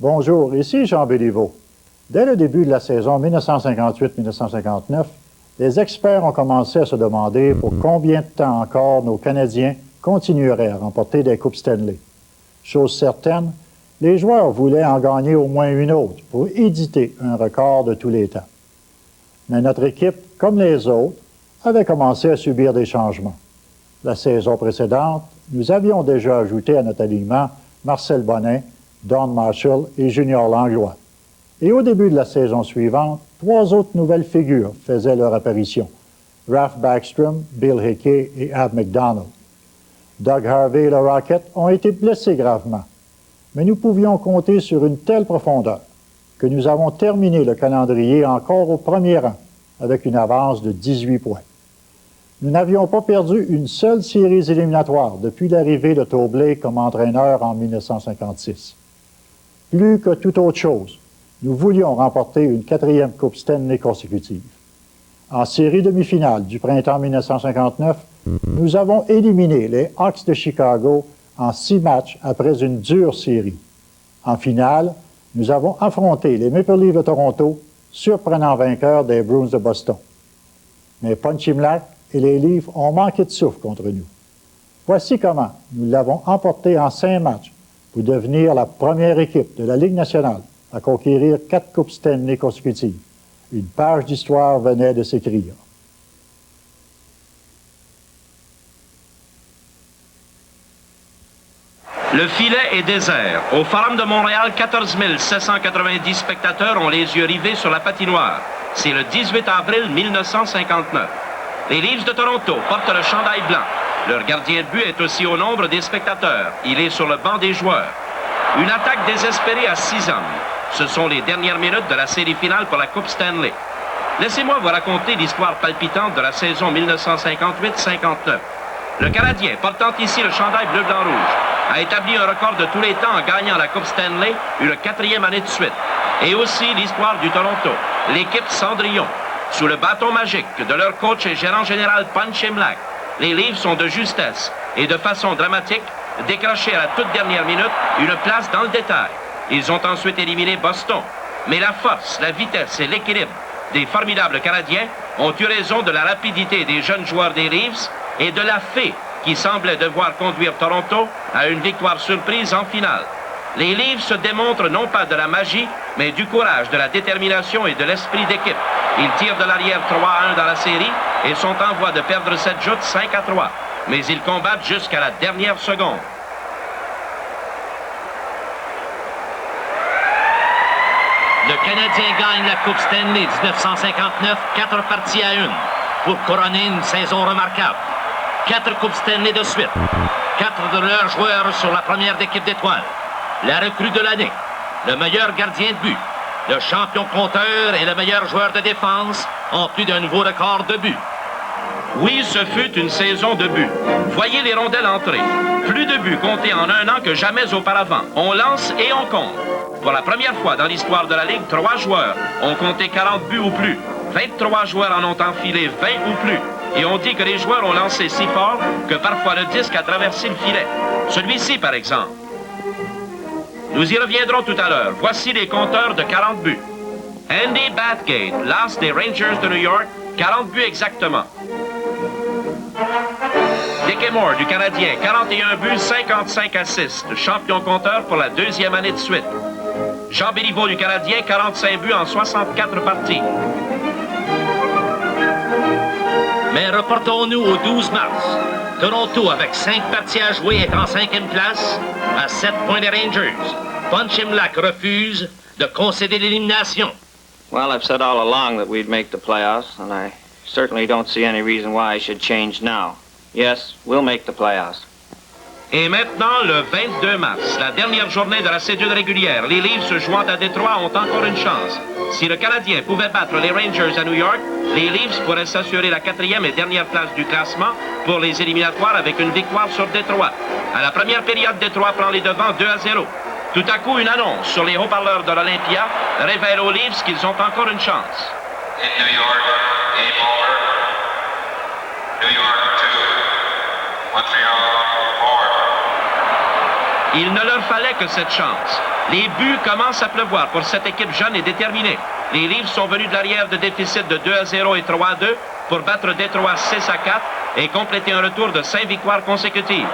Bonjour, ici Jean Béliveau. Dès le début de la saison 1958-1959, les experts ont commencé à se demander pour combien de temps encore nos Canadiens continueraient à remporter des Coupes Stanley. Chose certaine, les joueurs voulaient en gagner au moins une autre pour éditer un record de tous les temps. Mais notre équipe, comme les autres, avait commencé à subir des changements. La saison précédente, nous avions déjà ajouté à notre alignement Marcel Bonnin, Don Marshall et Junior Langlois. Et au début de la saison suivante, 3 autres nouvelles figures faisaient leur apparition. Ralph Backstrom, Bill Hickey et Ab McDonald. Doug Harvey et le Rocket ont été blessés gravement. Mais nous pouvions compter sur une telle profondeur que nous avons terminé le calendrier encore au premier rang, avec une avance de 18 points. Nous n'avions pas perdu une seule série éliminatoire depuis l'arrivée de Tobley comme entraîneur en 1956. Plus que toute autre chose, nous voulions remporter une 4e Coupe Stanley consécutive. En série demi-finale du printemps 1959, nous avons éliminé les Hawks de Chicago en 6 matchs après une dure série. En finale, nous avons affronté les Maple Leafs de Toronto, surprenant vainqueurs des Bruins de Boston. Mais Ponchimlac et les Leafs ont manqué de souffle contre nous. Voici comment nous l'avons emporté en 5 matchs pour devenir la première équipe de la Ligue nationale à conquérir 4 Coupes Stanley consécutives. Une page d'histoire venait de s'écrire. Le filet est désert. Au Forum de Montréal, 14 790 spectateurs ont les yeux rivés sur la patinoire. C'est le 18 avril 1959. Les Leafs de Toronto portent le chandail blanc. Leur gardien de but est aussi au nombre des spectateurs. Il est sur le banc des joueurs. Une attaque désespérée à 6 hommes. Ce sont les dernières minutes de la série finale pour la Coupe Stanley. Laissez-moi vous raconter l'histoire palpitante de la saison 1958-59. Le Canadien, portant ici le chandail bleu-blanc-rouge, a établi un record de tous les temps en gagnant la Coupe Stanley une 4e année de suite. Et aussi l'histoire du Toronto, l'équipe Cendrillon. Sous le bâton magique de leur coach et gérant général Ponchimlac, les Leafs sont de justesse et de façon dramatique décroché à la toute dernière minute une place dans le détail. Ils ont ensuite éliminé Boston. Mais la force, la vitesse et l'équilibre des formidables Canadiens ont eu raison de la rapidité des jeunes joueurs des Leafs et de la fée qui semblait devoir conduire Toronto à une victoire surprise en finale. Les Leafs se démontrent non pas de la magie, mais du courage, de la détermination et de l'esprit d'équipe. Ils tirent de l'arrière 3-1 dans la série et sont en voie de perdre cette joute 5-3. Mais ils combattent jusqu'à la dernière seconde. Le Canadien gagne la Coupe Stanley 1959, 4 parties à 1, pour couronner une saison remarquable. 4 Coupes Stanley de suite. 4 de leurs joueurs sur la première d'équipe d'étoiles. La recrue de l'année, le meilleur gardien de but, le champion compteur et le meilleur joueur de défense, en plus d'un nouveau record de but. Oui, ce fut une saison de buts. Voyez les rondelles entrer. Plus de buts comptés en un an que jamais auparavant. On lance et on compte. Pour la première fois dans l'histoire de la Ligue, 3 joueurs ont compté 40 buts ou plus. 23 joueurs en ont enfilé 20 ou plus. Et on dit que les joueurs ont lancé si fort que parfois le disque a traversé le filet. Celui-ci, par exemple. Nous y reviendrons tout à l'heure. Voici les compteurs de 40 buts. Andy Bathgate, l'as des Rangers de New York, 40 buts exactement. Dickie Moore du Canadien, 41 buts, 55 assists, champion compteur pour la 2e année de suite. Jean Béliveau du Canadien, 45 buts en 64 parties. Mais reportons-nous au 12 mars. Toronto, avec 5 parties à jouer, est en 5e place, à 7 points des Rangers. Ponchimlac refuse de concéder l'élimination. Well, I've said all along that we'd make the playoffs, and I certainly don't see any reason why I should change now. Yes, we'll make the playoffs. Et maintenant, le 22 mars, la dernière journée de la cédule régulière, les Leafs se joignent à Détroit ont encore une chance. Si le Canadien pouvait battre les Rangers à New York, les Leafs pourraient s'assurer la 4e et dernière place du classement pour les éliminatoires avec une victoire sur Détroit. À la première période, Détroit prend les devants 2-0. Tout à coup, une annonce sur les haut-parleurs de l'Olympia révèle aux Leafs qu'ils ont encore une chance. In New York, game over. New York 2, Montreal 4. Il ne leur fallait que cette chance. Les buts commencent à pleuvoir pour cette équipe jeune et déterminée. Les Leafs sont venus de l'arrière de déficit de 2-0 et 3-2 pour battre Détroit 6-4 et compléter un retour de 5 victoires consécutives.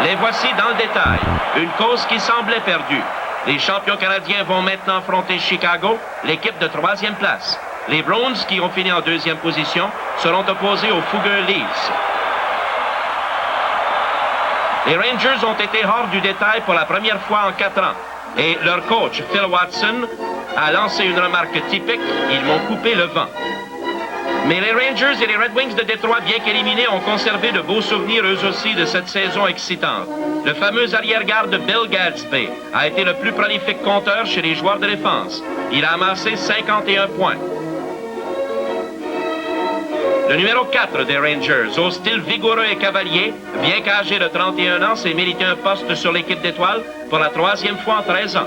Les voici dans le détail. Une cause qui semblait perdue. Les champions canadiens vont maintenant affronter Chicago, l'équipe de 3e place. Les Browns, qui ont fini en 2e position, seront opposés aux fougueux Leafs. Les Rangers ont été hors du détail pour la première fois en 4 ans. Et leur coach, Phil Watson, a lancé une remarque typique, ils m'ont coupé le vent. Mais les Rangers et les Red Wings de Détroit, bien qu'éliminés, ont conservé de beaux souvenirs eux aussi de cette saison excitante. Le fameux arrière-garde Bill Gadsby a été le plus prolifique compteur chez les joueurs de défense. Il a amassé 51 points. Le numéro 4 des Rangers, au style vigoureux et cavalier, bien qu'âgé de 31 ans, s'est mérité un poste sur l'équipe d'étoiles pour la 3e fois en 13 ans.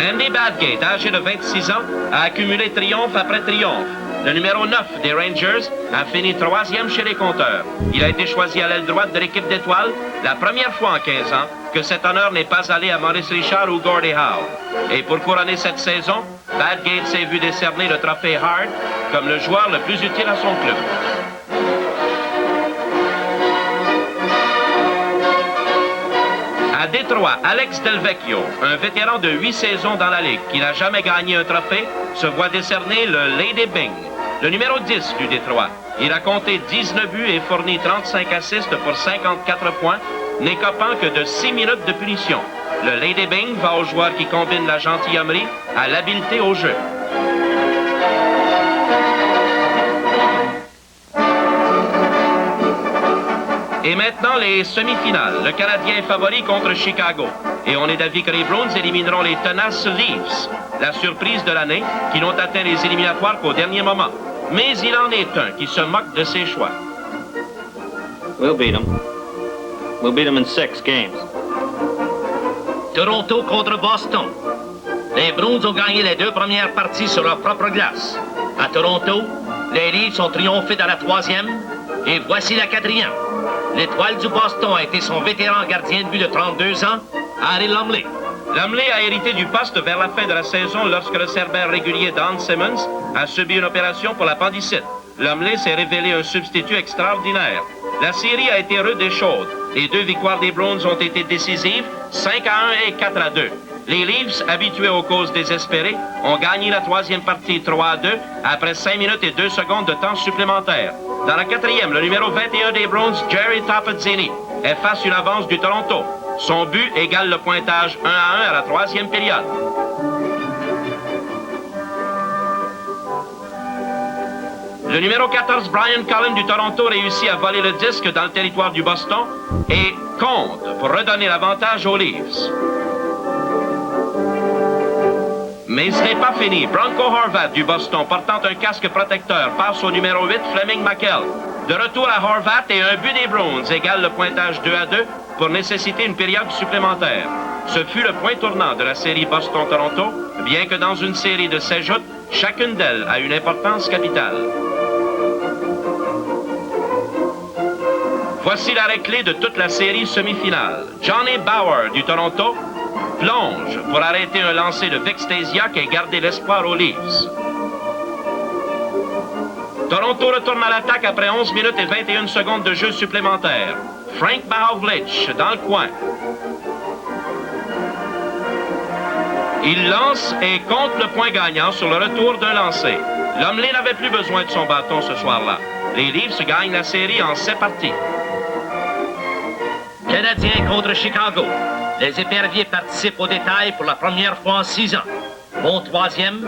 Andy Badgate, âgé de 26 ans, a accumulé triomphe après triomphe. Le numéro 9 des Rangers a fini 3e chez les compteurs. Il a été choisi à l'aile droite de l'équipe d'étoiles, la première fois en 15 ans que cet honneur n'est pas allé à Maurice Richard ou Gordie Howe. Et pour couronner cette saison, Badgate s'est vu décerner le trophée Hart comme le joueur le plus utile à son club. À Détroit, Alex Delvecchio, un vétéran de 8 saisons dans la Ligue qui n'a jamais gagné un trophée, se voit décerner le Lady Byng, le numéro 10 du Détroit. Il a compté 19 buts et fourni 35 assists pour 54 points, n'écopant que de 6 minutes de punition. Le Lady Byng va aux joueurs qui combinent la gentilhommerie à l'habileté au jeu. Et maintenant, les semi-finales. Le Canadien est favori contre Chicago. Et on est d'avis que les Browns élimineront les tenaces Leafs, la surprise de l'année, qui n'ont atteint les éliminatoires qu'au dernier moment. Mais il en est un qui se moque de ses choix. We'll beat them. We'll beat them in 6 games. Toronto contre Boston. Les Bruins ont gagné les 2 premières parties sur leur propre glace. À Toronto, les Leafs ont triomphé dans la 3e. Et voici la 4e. L'étoile du Boston a été son vétéran gardien de but de 32 ans, Harry Lumley. Lumley a hérité du poste vers la fin de la saison lorsque le cerbère régulier Don Simmons a subi une opération pour l'appendicite. Lumley s'est révélé un substitut extraordinaire. La série a été rude et chaude. Les 2 victoires des Browns ont été décisives, 5-1 et 4-2. Les Leafs, habitués aux causes désespérées, ont gagné la 3e partie 3-2 après 5 minutes et 2 secondes de temps supplémentaire. Dans la 4e, le numéro 21 des Browns, Jerry Tapazzini, efface une avance du Toronto. Son but égale le pointage 1-1 à la 3e période. Le numéro 14, Brian Cullen du Toronto, réussit à voler le disque dans le territoire du Boston et compte pour redonner l'avantage aux Leafs. Mais ce n'est pas fini. Bronco Horvat du Boston, portant un casque protecteur, passe au numéro 8, Fleming McHale. De retour à Horvat et un but des Browns égale le pointage 2-2 pour nécessiter une période supplémentaire. Ce fut le point tournant de la série Boston-Toronto, bien que dans une série de 16 joutes, chacune d'elles a une importance capitale. Voici l'arrêt clé de toute la série semi-finale. Johnny Bower du Toronto plonge pour arrêter un lancer de Vic Stasiak et garder l'espoir aux Leafs. Toronto retourne à l'attaque après 11 minutes et 21 secondes de jeu supplémentaire. Frank Mahovlich dans le coin. Il lance et compte le point gagnant sur le retour d'un lancer. Lumley n'avait plus besoin de son bâton ce soir-là. Les Leafs gagnent la série en 7 parties. Canadiens contre Chicago. Les éperviers participent au détail pour la première fois en 6 ans. Bon 3e,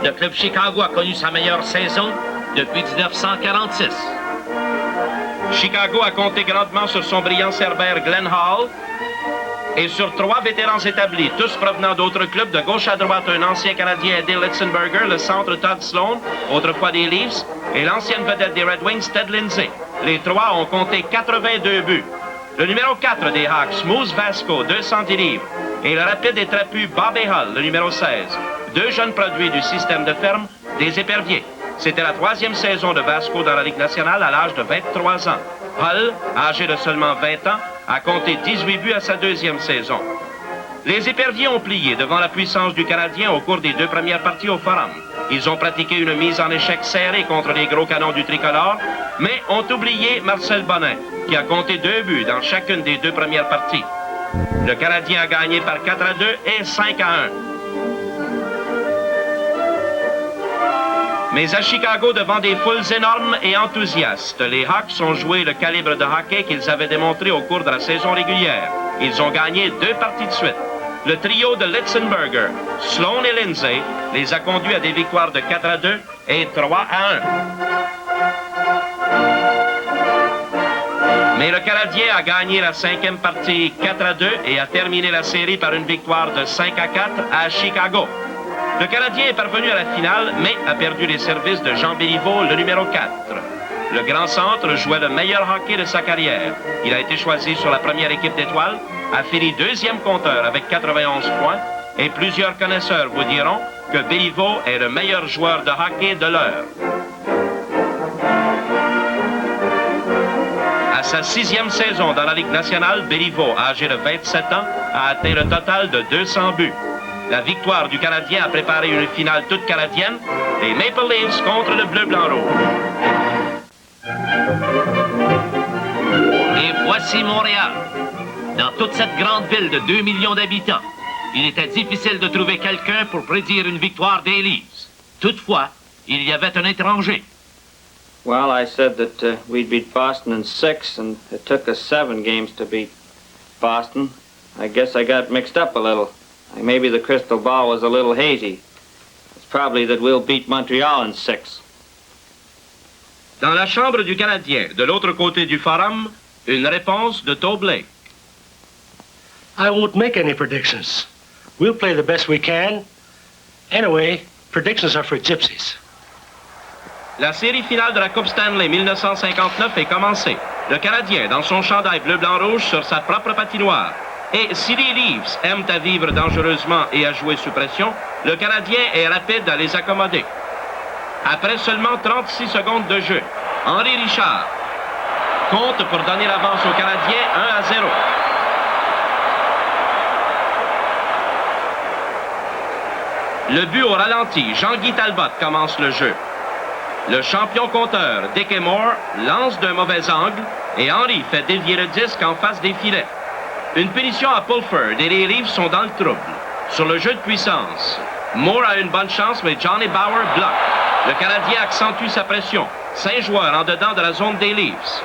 le club Chicago a connu sa meilleure saison depuis 1946. Chicago a compté grandement sur son brillant cerbère Glenn Hall et sur 3 vétérans établis, tous provenant d'autres clubs de gauche à droite, un ancien Canadien Eddie Litzenberger, le centre Todd Sloan, autrefois des Leafs, et l'ancienne vedette des Red Wings, Ted Lindsay. Les 3 ont compté 82 buts. Le numéro 4 des Hawks, Moose Vasco, 210 livres. Et le rapide et trapu Bobby Hull, le numéro 16. 2 jeunes produits du système de ferme des éperviers. C'était la 3e saison de Vasco dans la Ligue nationale à l'âge de 23 ans. Hull, âgé de seulement 20 ans, a compté 18 buts à sa deuxième saison. Les éperviers ont plié devant la puissance du Canadien au cours des 2 premières parties au Forum. Ils ont pratiqué une mise en échec serrée contre les gros canons du tricolore, mais ont oublié Marcel Bonin, qui a compté 2 buts dans chacune des 2 premières parties. Le Canadien a gagné par 4-2 et 5-1. Mais à Chicago, devant des foules énormes et enthousiastes, les Hawks ont joué le calibre de hockey qu'ils avaient démontré au cours de la saison régulière. Ils ont gagné 2 parties de suite. Le trio de Litzenberger, Sloan et Lindsay les a conduits à des victoires de 4-2 et 3-1. Mais le Canadien a gagné la 5e partie 4-2 et a terminé la série par une victoire de 5-4 à Chicago. Le Canadien est parvenu à la finale, mais a perdu les services de Jean Béliveau, le numéro 4. Le grand centre jouait le meilleur hockey de sa carrière. Il a été choisi sur la première équipe d'étoiles, a fini 2e compteur avec 91 points, et plusieurs connaisseurs vous diront que Béliveau est le meilleur joueur de hockey de l'heure. À sa 6e saison dans la Ligue nationale, Béliveau, âgé de 27 ans, a atteint le total de 200 buts. La victoire du Canadien a préparé une finale toute canadienne, les Maple Leafs contre le Bleu-Blanc-Rouge. Et voici Montréal. Dans toute cette grande ville de 2 millions d'habitants, il était difficile de trouver quelqu'un pour prédire une victoire des Leafs. Toutefois, il y avait un étranger. Well, I said that we'd beat Boston in 6, and it took us 7 games to beat Boston. I guess I got mixed up a little. Maybe the crystal ball was a little hazy. It's probably that we'll beat Montreal in 6. Dans la chambre du Canadien, de l'autre côté du Forum, une réponse de Tobley. I won't make any predictions. We'll play the best we can. Anyway, predictions are for gypsies. La série finale de la Coupe Stanley 1959 est commencée. Le Canadien dans son chandail bleu-blanc-rouge sur sa propre patinoire. Et si les Leafs aiment à vivre dangereusement et à jouer sous pression, le Canadien est rapide à les accommoder. Après seulement 36 secondes de jeu, Henri Richard compte pour donner l'avance aux Canadiens 1-0. Le but au ralenti, Jean-Guy Talbot commence le jeu. Le champion compteur, Dick Moore, lance d'un mauvais angle et Henry fait dévier le disque en face des filets. Une punition à Pulford et les Leafs sont dans le trouble. Sur le jeu de puissance, Moore a une bonne chance, mais Johnny Bauer bloque. Le Canadien accentue sa pression. 5 joueurs en dedans de la zone des Leafs.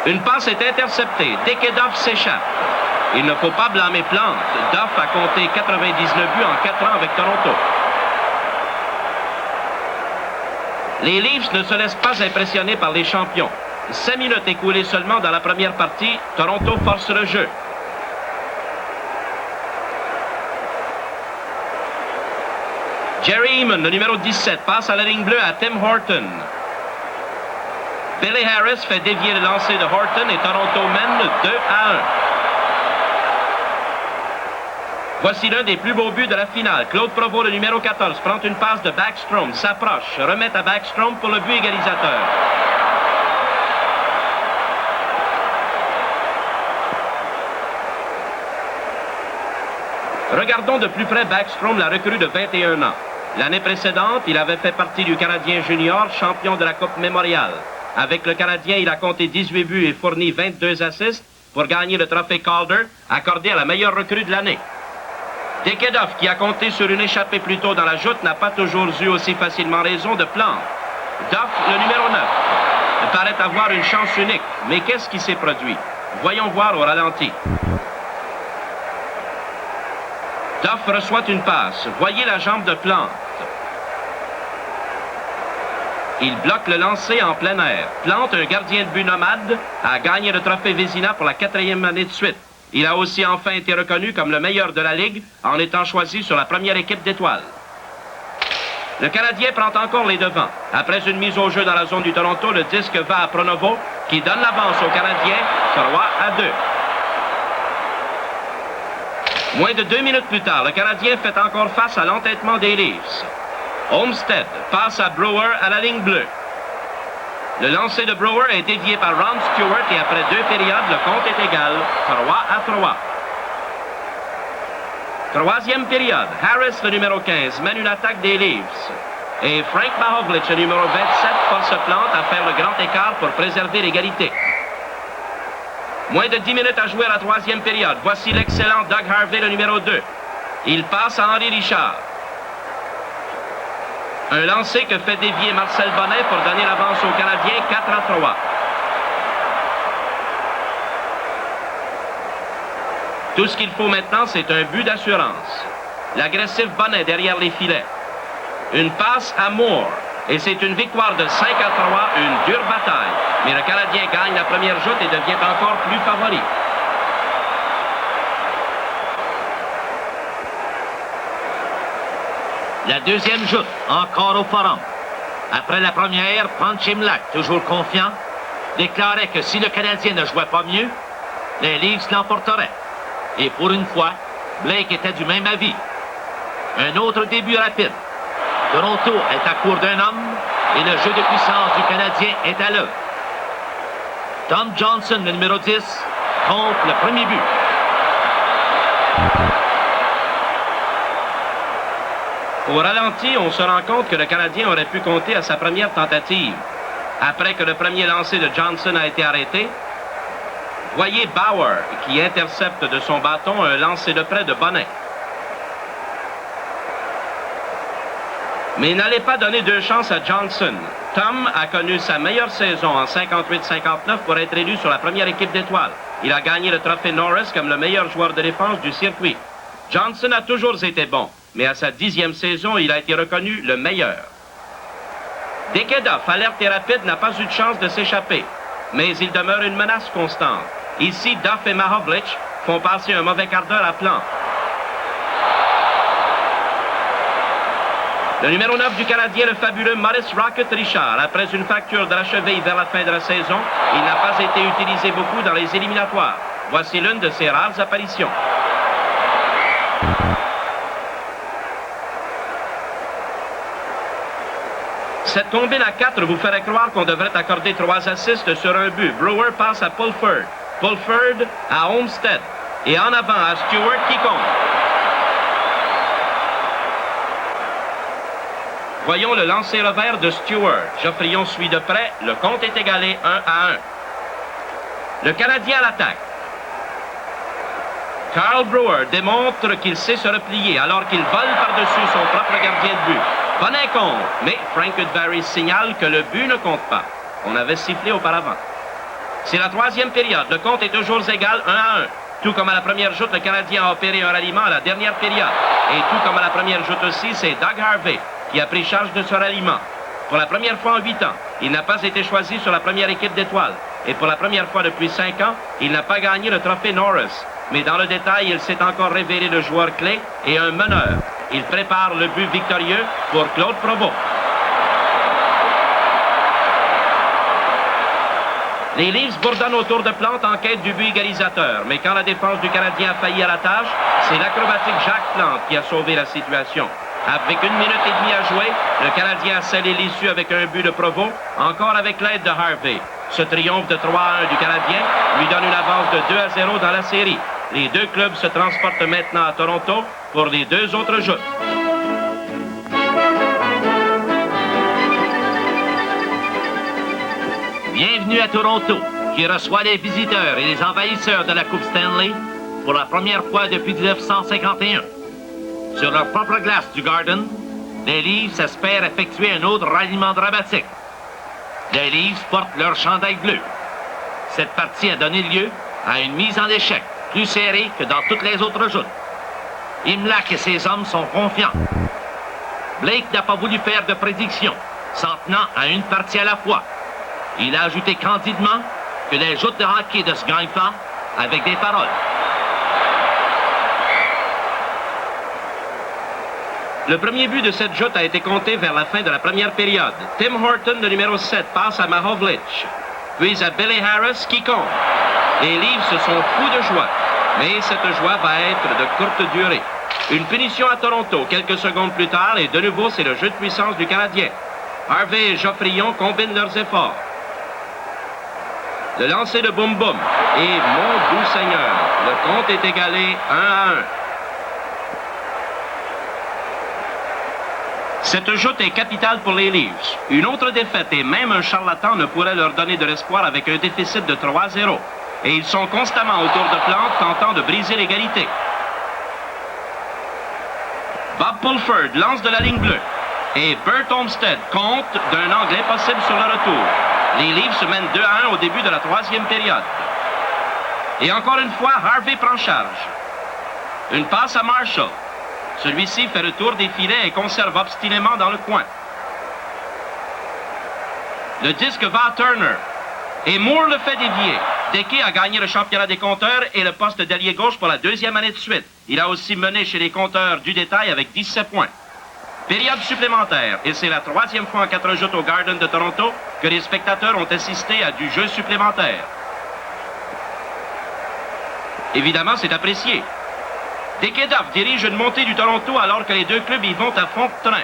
Une passe est interceptée. Dick et Duff s'échappent. Il ne faut pas blâmer Plante. Duff a compté 99 buts en 4 ans avec Toronto. Les Leafs ne se laissent pas impressionner par les champions. 5 minutes écoulées seulement dans la première partie, Toronto force le jeu. Jerry Eamon, le numéro 17, passe à la ligne bleue à Tim Horton. Billy Harris fait dévier le lancer de Horton et Toronto mène 2-1. Voici l'un des plus beaux buts de la finale. Claude Provost, le numéro 14, prend une passe de Backstrom, s'approche, remet à Backstrom pour le but égalisateur. Regardons de plus près Backstrom, la recrue de 21 ans. L'année précédente, il avait fait partie du Canadien junior, champion de la Coupe Mémorial. Avec le Canadien, il a compté 18 buts et fourni 22 assists pour gagner le trophée Calder, accordé à la meilleure recrue de l'année. Dick Edoff, qui a compté sur une échappée plus tôt dans la joute, n'a pas toujours eu aussi facilement raison de Plante. Duff, le numéro 9, paraît avoir une chance unique. Mais qu'est-ce qui s'est produit? Voyons voir au ralenti. Duff reçoit une passe. Voyez la jambe de Plante. Il bloque le lancer en plein air. Plante, un gardien de but nomade, a gagné le trophée Vézina pour la 4e année de suite. Il a aussi enfin été reconnu comme le meilleur de la Ligue en étant choisi sur la première équipe d'étoiles. Le Canadien prend encore les devants. Après une mise au jeu dans la zone du Toronto, le disque va à Pronovo qui donne l'avance aux Canadiens 3-2. Moins de 2 minutes plus tard, le Canadien fait encore face à l'entêtement des Leafs. Olmsted passe à Brewer à la ligne bleue. Le lancer de Brewer est dévié par Ron Stewart et après 2 périodes, le compte est égal, 3-3. Troisième période, Harris, le numéro 15, mène une attaque des Leafs. Et Frank Mahovlich, le numéro 27, force plante à faire le grand écart pour préserver l'égalité. Moins de 10 minutes à jouer à la troisième période. Voici l'excellent Doug Harvey, le numéro 2. Il passe à Henri Richard. Un lancer que fait dévier Marcel Bonnet pour donner l'avance aux Canadiens, 4-3. Tout ce qu'il faut maintenant, c'est un but d'assurance. L'agressif Bonnet derrière les filets. Une passe à Moore. Et c'est une victoire de 5-3, une dure bataille. Mais le Canadien gagne la première joute et devient encore plus favori. La deuxième joute, encore au Forum. Après la première, Frank Imlach, toujours confiant, déclarait que si le Canadien ne jouait pas mieux, les Leafs l'emporteraient. Et pour une fois, Blake était du même avis. Un autre début rapide. Toronto est à court d'un homme et le jeu de puissance du Canadien est à l'œuvre. Tom Johnson, le numéro 10, compte le premier but. Au ralenti, on se rend compte que le Canadien aurait pu compter à sa première tentative. Après que le premier lancer de Johnson a été arrêté, voyez Bauer qui intercepte de son bâton un lancer de près de Bonnet. Mais n'allez pas donner 2 chances à Johnson. Tom a connu sa meilleure saison en 58-59 pour être élu sur la première équipe d'étoiles. Il a gagné le trophée Norris comme le meilleur joueur de défense du circuit. Johnson a toujours été bon, mais à sa 10e saison, il a été reconnu le meilleur. Dekedoff, alerte et rapide, n'a pas eu de chance de s'échapper, mais il demeure une menace constante. Ici, Duff et Mahovlich font passer un mauvais quart d'heure à plan. Le numéro 9 du Canadien, le fabuleux Maurice Rocket Richard, après une fracture de la cheville vers la fin de la saison, il n'a pas été utilisé beaucoup dans les éliminatoires. Voici l'une de ses rares apparitions. Cette combine à 4 vous ferait croire qu'on devrait accorder 3 assists sur un but. Brewer passe à Pulford. Pulford à Olmsted. Et en avant à Stewart qui compte. Voyons le lancer revers de Stewart. Geoffrion suit de près. Le compte est égalé 1-1. Le Canadien à l'attaque. Carl Brewer démontre qu'il sait se replier alors qu'il vole par-dessus son propre gardien de but. Bonnet compte, mais Frank Udvari signale que le but ne compte pas. On avait sifflé auparavant. C'est la troisième période. Le compte est toujours égal 1-1. Tout comme à la première joute, le Canadien a opéré un ralliement à la dernière période. Et tout comme à la première joute aussi, c'est Doug Harvey qui a pris charge de ce ralliement. Pour la première fois en 8 ans, il n'a pas été choisi sur la première équipe d'étoiles. Et pour la première fois depuis 5 ans, il n'a pas gagné le trophée Norris. Mais dans le détail, il s'est encore révélé le joueur clé et un meneur. Il prépare le but victorieux pour Claude Provost. Les Leafs bourdonnent autour de Plante en quête du but égalisateur. Mais quand la défense du Canadien a failli à la tâche, c'est l'acrobatique Jacques Plante qui a sauvé la situation. Avec 1 minute et demie à jouer, le Canadien a scellé l'issue avec un but de Provost, encore avec l'aide de Harvey. Ce triomphe de 3-1 du Canadien lui donne une avance de 2-0 dans la série. Les deux clubs se transportent maintenant à Toronto pour les 2 autres joutes. Bienvenue à Toronto, qui reçoit les visiteurs et les envahisseurs de la Coupe Stanley pour la première fois depuis 1951. Sur leur propre glace du Garden, les Leafs espèrent effectuer un autre ralliement dramatique. Les Leafs portent leur chandail bleu. Cette partie a donné lieu à une mise en échec plus serrée que dans toutes les autres joutes. Imlach et ses hommes sont confiants. Blake n'a pas voulu faire de prédiction, s'en tenant à une partie à la fois. Il a ajouté candidement que les joutes de hockey ne se gagnent pas avec des paroles. Le premier but de cette joute a été compté vers la fin de la première période. Tim Horton, le numéro 7, passe à Mahovlich, puis à Billy Harris qui compte. Les Leafs se sont fous de joie, mais cette joie va être de courte durée. Une punition à Toronto quelques secondes plus tard et de nouveau c'est le jeu de puissance du Canadien. Harvey et Geoffrion combinent leurs efforts. Le lancer de Boum Boum. Et mon doux Seigneur, le compte est égalé 1-1. Cette joute est capitale pour les Leafs. Une autre défaite et même un charlatan ne pourrait leur donner de l'espoir avec un déficit de 3-0. Et ils sont constamment autour de Plante tentant de briser l'égalité. Bob Pulford lance de la ligne bleue. Et Bert Olmsted compte d'un angle impossible sur le retour. Les Leafs mènent 2-1 au début de la troisième période. Et encore une fois, Harvey prend charge. Une passe à Marshall. Celui-ci fait le tour des filets et conserve obstinément dans le coin. Le disque va à Turner. Et Moore le fait dévier. Deckey a gagné le championnat des compteurs et le poste d'ailier gauche pour la deuxième année de suite. Il a aussi mené chez les compteurs du détail avec 17 points. Période supplémentaire, et c'est la troisième fois en 4 joutes au Garden de Toronto que les spectateurs ont assisté à du jeu supplémentaire. Évidemment, c'est apprécié. Dekedoff dirige une montée du Toronto alors que les deux clubs y vont à fond de train.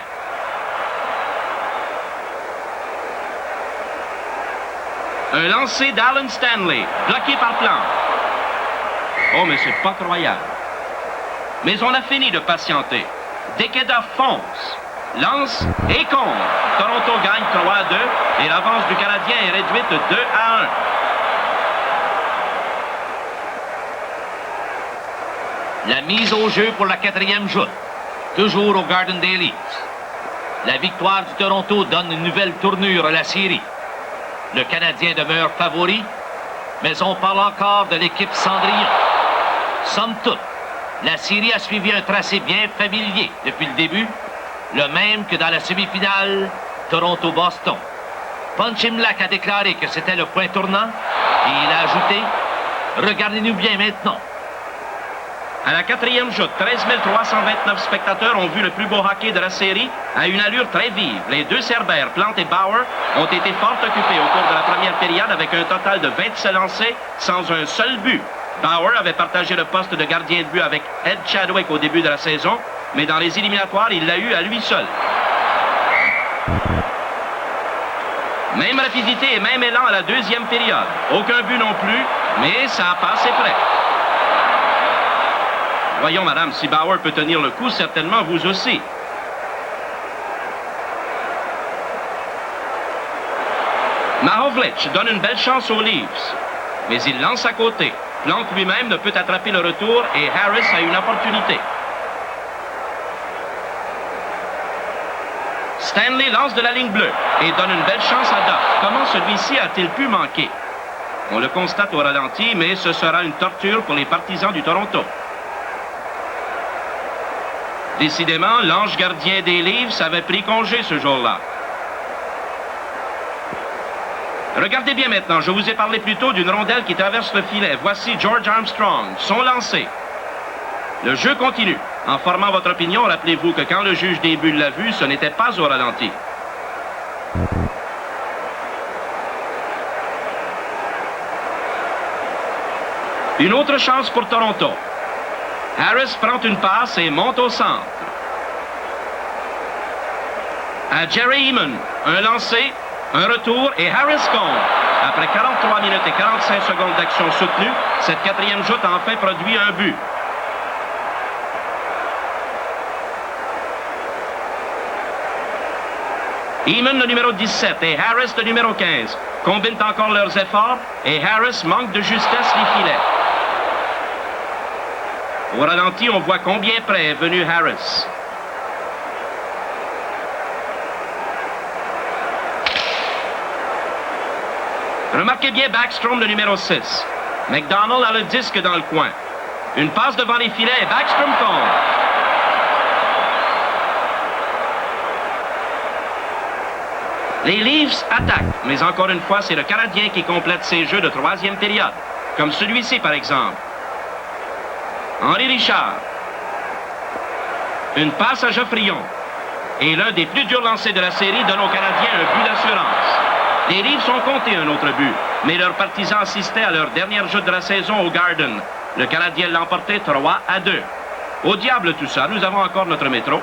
Un lancer d'Alan Stanley, bloqué par Plante. Oh, mais c'est pas croyable. Mais on a fini de patienter. Dekedoff fonce, lance et compte. Toronto gagne 3-2 et l'avance du Canadien est réduite de 2-1. La mise au jeu pour la quatrième joute, toujours au Garden des Leafs. La victoire du Toronto donne une nouvelle tournure à la série. Le Canadien demeure favori, mais on parle encore de l'équipe Cendrillon. Somme toute, la série a suivi un tracé bien familier depuis le début, le même que dans la semi-finale Toronto-Boston. Punch Imlach a déclaré que c'était le point tournant et il a ajouté « Regardez-nous bien maintenant ». À la quatrième joute, 13 329 spectateurs ont vu le plus beau hockey de la série à une allure très vive. Les deux Cerbère, Plante et Bauer, ont été fort occupés au cours de la première période avec un total de 27 lancés sans un seul but. Bauer avait partagé le poste de gardien de but avec Ed Chadwick au début de la saison, mais dans les éliminatoires, il l'a eu à lui seul. Même rapidité et même élan à la deuxième période. Aucun but non plus, mais ça a passé près. Voyons, madame, si Bauer peut tenir le coup, certainement vous aussi. Mahovlich donne une belle chance aux Leafs, mais il lance à côté. Plante lui-même ne peut attraper le retour et Harris a une opportunité. Stanley lance de la ligne bleue et donne une belle chance à Duff. Comment celui-ci a-t-il pu manquer? On le constate au ralenti, mais ce sera une torture pour les partisans du Toronto. Décidément, l'ange gardien des Leafs avait pris congé ce jour-là. Regardez bien maintenant, je vous ai parlé plus tôt d'une rondelle qui traverse le filet. Voici George Armstrong, son lancé. Le jeu continue. En formant votre opinion, rappelez-vous que quand le juge des buts l'a vu, ce n'était pas au ralenti. Une autre chance pour Toronto. Harris prend une passe et monte au centre. À Jerry Eamon, un lancer, un retour et Harris compte. Après 43 minutes et 45 secondes d'action soutenue, cette quatrième joute a enfin produit un but. Eamon, le numéro 17, et Harris, le numéro 15, combinent encore leurs efforts et Harris manque de justesse les filets. Au ralenti, on voit combien près est venu Harris. Remarquez bien Backstrom, le numéro 6. McDonald a le disque dans le coin. Une passe devant les filets et Backstrom compte. Les Leafs attaquent, mais encore une fois, c'est le Canadien qui complète ses jeux de troisième période, comme celui-ci par exemple. Henri Richard. Une passe à Geoffrion. Et l'un des plus durs lancers de la série donne aux Canadiens un but d'assurance. Les Leafs ont compté un autre but, mais leurs partisans assistaient à leur dernière joute de la saison au Garden. Le Canadien l'a emporté 3-2. Au diable tout ça, nous avons encore notre métro.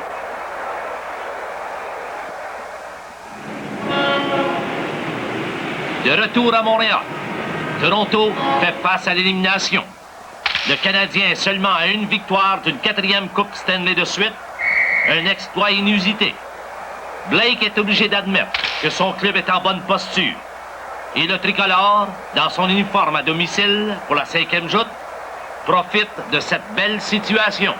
De retour à Montréal, Toronto fait face à l'élimination. Le Canadien est seulement à une victoire d'une 4e Coupe Stanley de suite, un exploit inusité. Blake est obligé d'admettre que son club est en bonne posture. Et le tricolore, dans son uniforme à domicile pour la 5e joute, profite de cette belle situation.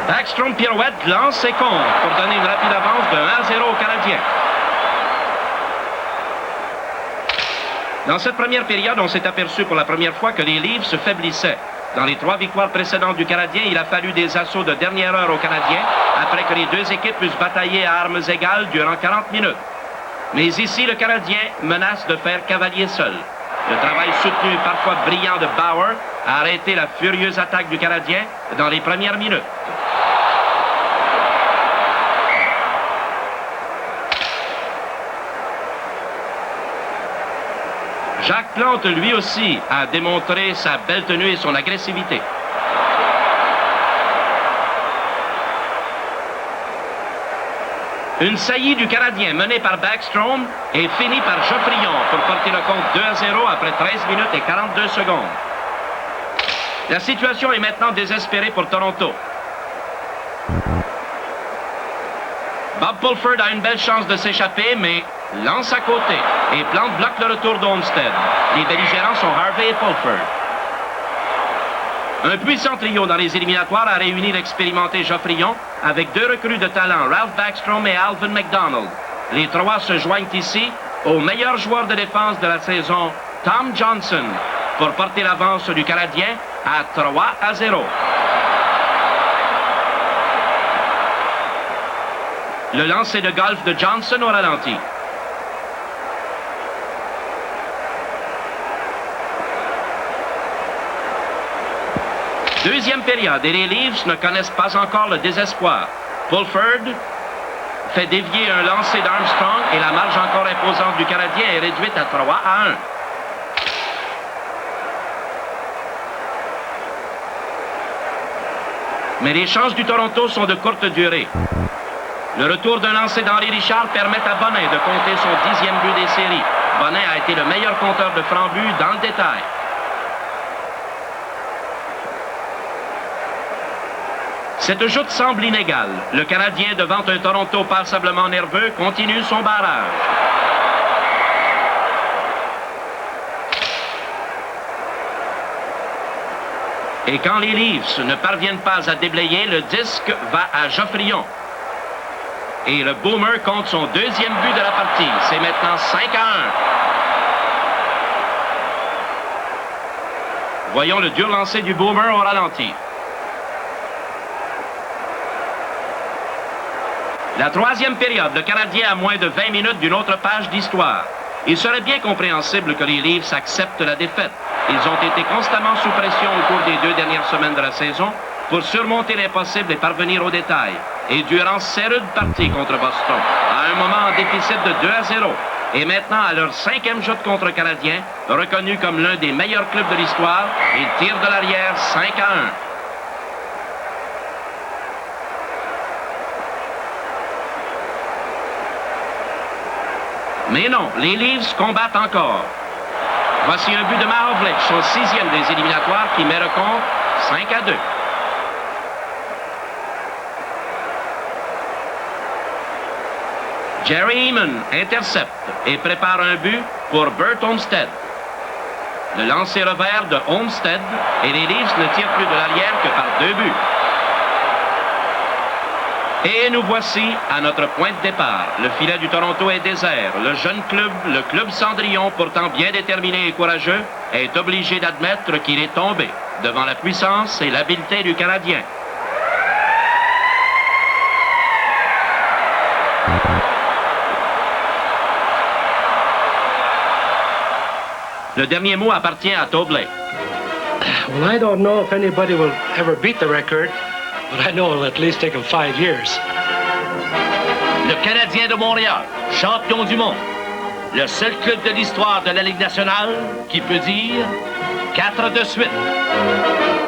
Backstrom pirouette, lance et compte pour donner une rapide avance de 1-0 aux Canadiens. Dans cette première période, on s'est aperçu pour la première fois que les Leafs se faiblissaient. Dans les 3 victoires précédentes du Canadien, il a fallu des assauts de dernière heure aux Canadiens après que les 2 équipes eussent bataillé à armes égales durant 40 minutes. Mais ici, le Canadien menace de faire cavalier seul. Le travail soutenu et parfois brillant de Bauer a arrêté la furieuse attaque du Canadien dans les premières minutes. Jacques Plante, lui aussi, a démontré sa belle tenue et son agressivité. Une saillie du Canadien menée par Backstrom est finie par Geoffrion pour porter le compte 2-0 après 13 minutes et 42 secondes. La situation est maintenant désespérée pour Toronto. Bob Pulford a une belle chance de s'échapper, mais lance à côté et Plante bloque le retour d'Olmsted. Les belligérants sont Harvey et Pulford. Un puissant trio dans les éliminatoires a réuni l'expérimenté Geoffrion avec 2 recrues de talent, Ralph Backstrom et Alvin McDonald. Les 3 se joignent ici au meilleur joueur de défense de la saison, Tom Johnson, pour porter l'avance du Canadien à 3-0. Le lancer de golf de Johnson au ralenti. Deuxième période et les Leafs ne connaissent pas encore le désespoir. Pulford fait dévier un lancer d'Armstrong et la marge encore imposante du Canadien est réduite à 3-1. Mais les chances du Toronto sont de courte durée. Le retour d'un lancer d'Henri Richard permet à Bonin de compter son 10e but des séries. Bonin a été le meilleur compteur de francs-buts dans le détail. Cette joute semble inégale. Le Canadien, devant un Toronto passablement nerveux, continue son barrage. Et quand les Leafs ne parviennent pas à déblayer, le disque va à Geoffrion. Et le Boomer compte son 2e but de la partie. C'est maintenant 5-1. Voyons le dur lancer du Boomer au ralenti. La 3e période, le Canadien a moins de 20 minutes d'une autre page d'histoire. Il serait bien compréhensible que les Leafs acceptent la défaite. Ils ont été constamment sous pression au cours des 2 dernières semaines de la saison pour surmonter l'impossible et parvenir au détail. Et durant ces rudes parties contre Boston, à un moment en déficit de 2-0, et maintenant à leur 5e joute contre le Canadien, reconnu comme l'un des meilleurs clubs de l'histoire, ils tirent de l'arrière 5-1. Mais non, les Leafs combattent encore. Voici un but de Mahovlich au 6e des éliminatoires qui met le compte 5-2. Jerry Eamon intercepte et prépare un but pour Bert Olmsted. Le lancer revers de Olmsted et les Leafs ne tirent plus de l'arrière que par 2 buts. Et nous voici à notre point de départ. Le filet du Toronto est désert. Le jeune club, le club Cendrillon, pourtant bien déterminé et courageux, est obligé d'admettre qu'il est tombé devant la puissance et l'habileté du Canadien. Le dernier mot appartient à Tobley. Well, I don't know if anybody will ever beat the record, but I know it'll at least take them 5 years. Le Canadien de Montréal, champion du monde. Le seul club de l'histoire de la Ligue nationale qui peut dire 4 de suite.